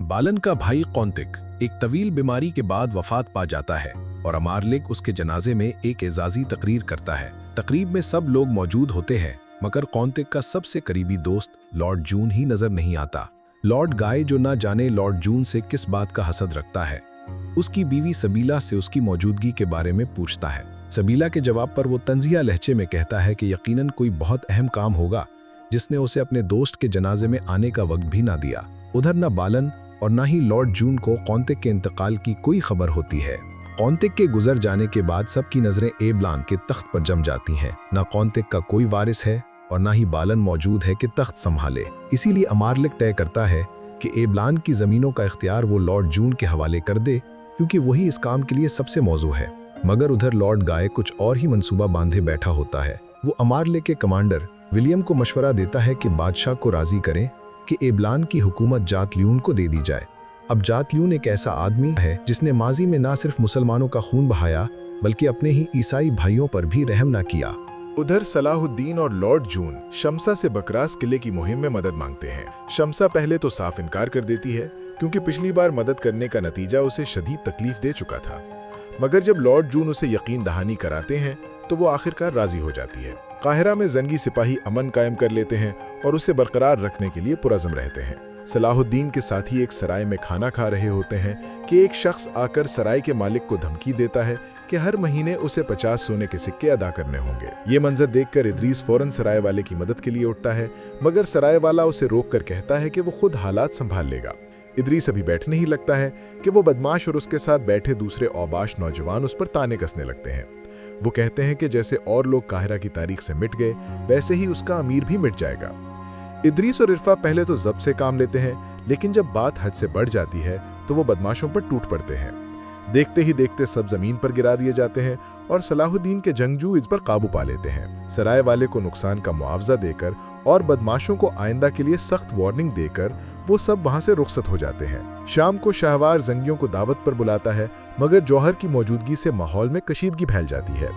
बालन का भाई कौंतिक एक तवील बीमारी के बाद वफात पा जाता है और अमारलिक उसके जनाजे में एक एजाजी तकरीर करता है। तकरीब में सब लोग मौजूद होते हैं मगर कौंतिक का सबसे करीबी दोस्त लॉर्ड जून ही नजर नहीं आता। लॉर्ड गाय जो ना जाने लॉर्ड जून से किस बात का हसद रखता है। उसकी बीवी सबीला से उसकी मौजूदगी के बारे में पूछता है। सबीला के जवाब पर वो तंजिया लहजे में कहता है कि यकीनन कोई बहुत अहम काम होगा जिसने उसे अपने दोस्त के जनाजे में आने का वक्त भी ना दिया। उधर न बालन और ना ही लॉर्ड जून को कौंतिक के इंतकाल की कोई खबर होती है। कौंतिक के गुजर जाने के बाद सबकी नजरें एबलान के तख्त पर जम जाती हैं। ना कौंतिक का कोई वारिस है और ना ही बालन मौजूद है कि तख्त संभाले। इसीलिए अमारलिक तय करता है कि एबलान की जमीनों का इख्तियार वो लॉर्ड जून के हवाले कर दे क्योंकि वही इस काम के लिए सबसे मौजू है। मगर उधर लॉर्ड गाय कुछ और ही मंसूबा बांधे बैठा होता है। वो अमारलिक के कमांडर विलियम को मशवरा देता है कि बादशाह को राजी करें कि एबलान की हुकूमत जातल्यून को दे दी जाए। अब जातल्यून एक ऐसा आदमी है जिसने माजी में ना सिर्फ मुसलमानों का खून बहाया बल्कि अपने ही ईसाई भाइयों पर भी रहम ना किया। उधर सलाहुद्दीन और लॉर्ड जून शमसा से बकरास किले की मुहिम में मदद मांगते हैं। शमसा पहले तो साफ इनकार कर देती है क्योंकि पिछली बार मदद करने का नतीजा उसे शदीद तकलीफ दे चुका था। मगर जब लॉर्ड जून उसे यकीन दहानी कराते हैं तो वो आखिरकार राजी हो जाती है। काहिरा में जंगी सिपाही अमन कायम कर लेते हैं और उसे बरकरार रखने के लिए पुरज़म रहते हैं। सलाहुद्दीन के साथी एक सराय में खाना खा रहे होते हैं कि एक शख्स आकर सराय के मालिक को धमकी देता है कि हर महीने उसे 50 सोने के सिक्के अदा करने होंगे। ये मंजर देखकर इदरीस फौरन सराय वाले की मदद के लिए उठता है मगर सराय वाला उसे रोककर कहता है कि वो खुद हालात संभाल लेगा। इदरीस अभी बैठने ही लगता है कि वो बदमाश और उसके साथ बैठे दूसरे औबाश नौजवान उस पर ताने कसने लगते हैं। वो कहते हैं कि जैसे और लोग काहिरा की तारीख से मिट गए वैसे ही उसका अमीर भी मिट जाएगा। इदरीस और इरफा पहले तो जब्त से काम लेते हैं लेकिन जब बात हद से बढ़ जाती है तो वो बदमाशों पर टूट पड़ते हैं। देखते ही देखते सब जमीन पर गिरा दिए जाते हैं और सलाहुद्दीन के जंगजू इस पर काबू पा लेते हैं। सराय वाले को नुकसान का मुआवजा देकर और बदमाशों को आइंदा के लिए सख्त वार्निंग देकर वो सब वहां से रुखसत हो जाते हैं। शाम को शाहवार जंगियों को दावत पर बुलाता है मगर जौहर की मौजूदगी से माहौल में कशीदगी फैल जाती है।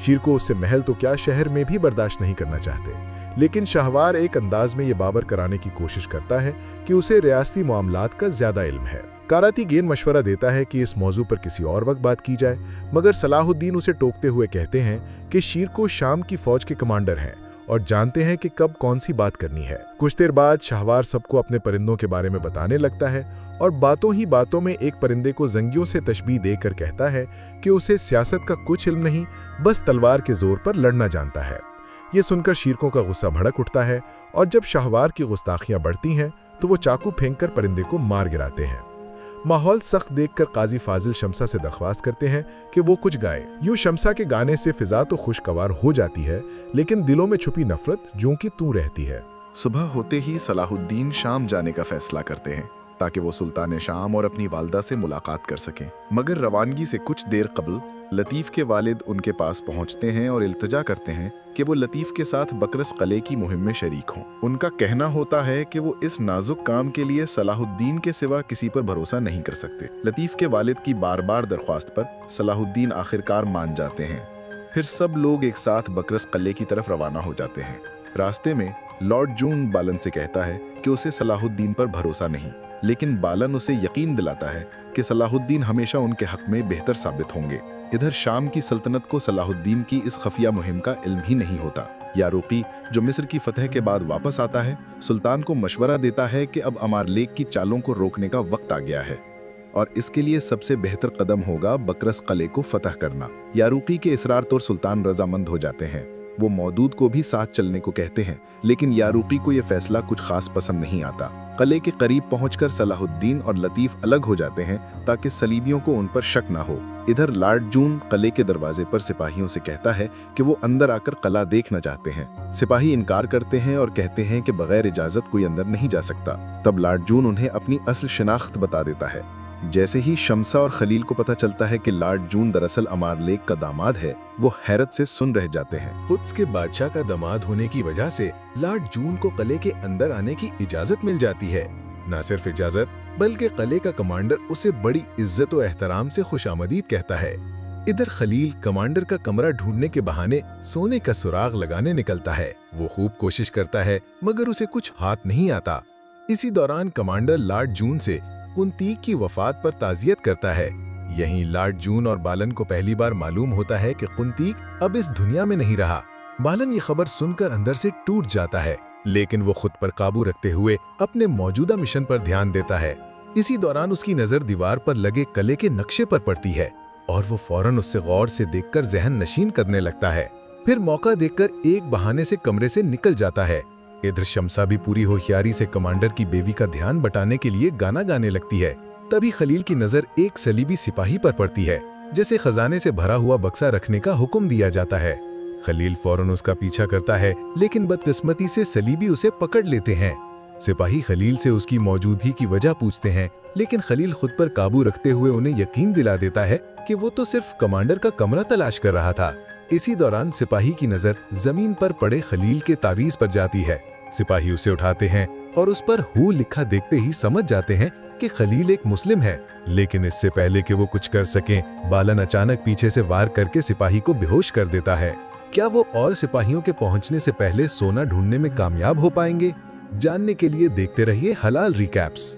शीर को उससे महल तो क्या शहर में भी बर्दाश्त नहीं करना चाहते लेकिन शाहवार एक अंदाज में ये बावर कराने की कोशिश करता है कि उसे रियासती मामलात का ज्यादा इल्म है। काराती गेन मशवरा देता है कि इस मौजू पर किसी और वक्त बात की जाए मगर सलाहुद्दीन उसे टोकते हुए कहते हैं कि शीर को शाम की फौज के कमांडर हैं और जानते हैं कि कब कौन सी बात करनी है। कुछ देर बाद शाहवार सबको अपने परिंदों के बारे में बताने लगता है और बातों ही बातों में एक परिंदे को जंगियों से तशबीह देकर कहता है कि उसे सियासत का कुछ इल्म नहीं बस तलवार के जोर पर लड़ना जानता है। ये सुनकर शीरकों का गुस्सा भड़क उठता है और जब शाहवार की गुस्ताखियां बढ़ती हैं तो वो चाकू फेंककर परिंदे को मार गिराते हैं। माहौल सख्त देखकर काजी फाजिल शमसा से दरख्वास्त करते हैं कि वो कुछ गाए। यूं शमसा के गाने से फिजा तो खुशगवार हो जाती है लेकिन दिलों में छुपी नफरत ज्यों की त्यों रहती है। सुबह होते ही सलाहुद्दीन शाम जाने का फैसला करते हैं ताकि वो सुल्तान शाम और अपनी वालदा से मुलाकात कर सकें। मगर रवानगी से कुछ देर कबल लतीफ़ के वालिद उनके पास पहुंचते हैं और इल्तिजा करते हैं कि वो लतीफ़ के साथ बकरस कले की मुहिम में शरीक हों। उनका कहना होता है कि वो इस नाजुक काम के लिए सलाहुद्दीन के सिवा किसी पर भरोसा नहीं कर सकते। लतीफ़ के वालिद की बार बार दरख्वास्त पर सलाहुद्दीन आखिरकार मान जाते हैं। फिर सब लोग एक साथ बकरस कले की तरफ रवाना हो जाते हैं। रास्ते में लॉर्ड जून बालन से कहता है कि उसे सलाहुद्दीन पर भरोसा नहीं लेकिन बालन उसे यकीन दिलाता है कि सलाहुद्दीन हमेशा उनके हक में बेहतर साबित होंगे। इधर शाम की सल्तनत को सलाहुद्दीन की इस खफिया मुहिम का इल्म ही नहीं होता। यारूकी जो मिस्र की फतह के बाद वापस आता है सुल्तान को मशवरा देता है कि अब अमारलेक की चालों को रोकने का वक्त आ गया है और इसके लिए सबसे बेहतर कदम होगा बकरस कले को फतह करना। यारूकी के इसरार पर सुल्तान रजामंद हो जाते हैं। वो मौदूद को भी साथ चलने को कहते हैं लेकिन यारूकी को यह फैसला कुछ खास पसंद नहीं आता। कले के करीब पहुंचकर सलाहुद्दीन और लतीफ़ अलग हो जाते हैं ताकि सलीबियों को उन पर शक ना हो। इधर लॉर्ड जून कले के दरवाजे पर सिपाहियों से कहता है कि वो अंदर आकर कला देखना चाहते हैं। सिपाही इनकार करते हैं और कहते हैं कि बगैर इजाजत कोई अंदर नहीं जा सकता। तब लॉर्ड जून उन्हें अपनी असल शिनाख्त बता देता है। जैसे ही शमसा और खलील को पता चलता है कि लॉर्ड जून दरअसल अमारलेक का दामाद है वो हैरत से सुन रह जाते हैं। कुद्स के बादशाह का दामाद होने की वजह से लॉर्ड जून को किले के अंदर आने की इजाजत मिल जाती है। न सिर्फ इजाजत बल्कि किले का कमांडर उसे बड़ी इज्जत और एहतराम से खुशामदीद कहता है। इधर खलील कमांडर का कमरा ढूंढने के बहाने सोने का सुराग लगाने निकलता है। वो खूब कोशिश करता है मगर उसे कुछ हाथ नहीं आता। इसी दौरान कमांडर लॉर्ड जून से कुंतीक की वफात पर ताज़ियत करता है। यहीं लॉर्ड जून और बालन को पहली बार मालूम होता है कि कुंतीक अब इस दुनिया में नहीं रहा। बालन ये खबर सुनकर अंदर से टूट जाता है, लेकिन वो खुद पर काबू रखते हुए अपने मौजूदा मिशन पर ध्यान देता है। इसी दौरान उसकी नजर दीवार पर लगे कले के नक्शे पर पड़ती है और वो फौरन उससे गौर से देखकर जहन नशीन करने लगता है। फिर मौका देखकर एक बहाने से कमरे से निकल जाता है। इधर शम्सा भी पूरी होशियारी से कमांडर की बेवी का ध्यान बटाने के लिए गाना गाने लगती है। तभी खलील की नजर एक सलीबी सिपाही पर पड़ती है, जिसे खजाने से भरा हुआ बक्सा रखने का हुक्म दिया जाता है। खलील फौरन उसका पीछा करता है, लेकिन बदकिस्मती से सलीबी उसे पकड़ लेते हैं। सिपाही खलील से उसकी मौजूदगी की वजह पूछते हैं, लेकिन खलील खुद पर काबू रखते हुए उन्हें यकीन दिला देता है कि वो तो सिर्फ कमांडर का कमरा तलाश कर रहा था। इसी दौरान सिपाही की नजर जमीन पर पड़े खलील के तावीज़ पर जाती है। सिपाही उसे उठाते हैं और उस पर हू लिखा देखते ही समझ जाते हैं कि खलील एक मुस्लिम है। लेकिन इससे पहले कि वो कुछ कर सकें, बालन अचानक पीछे से वार करके सिपाही को बेहोश कर देता है। क्या वो और सिपाहियों के पहुंचने से पहले सोना ढूंढने में कामयाब हो पाएंगे? जानने के लिए देखते रहिए हलाल रिकैप्स।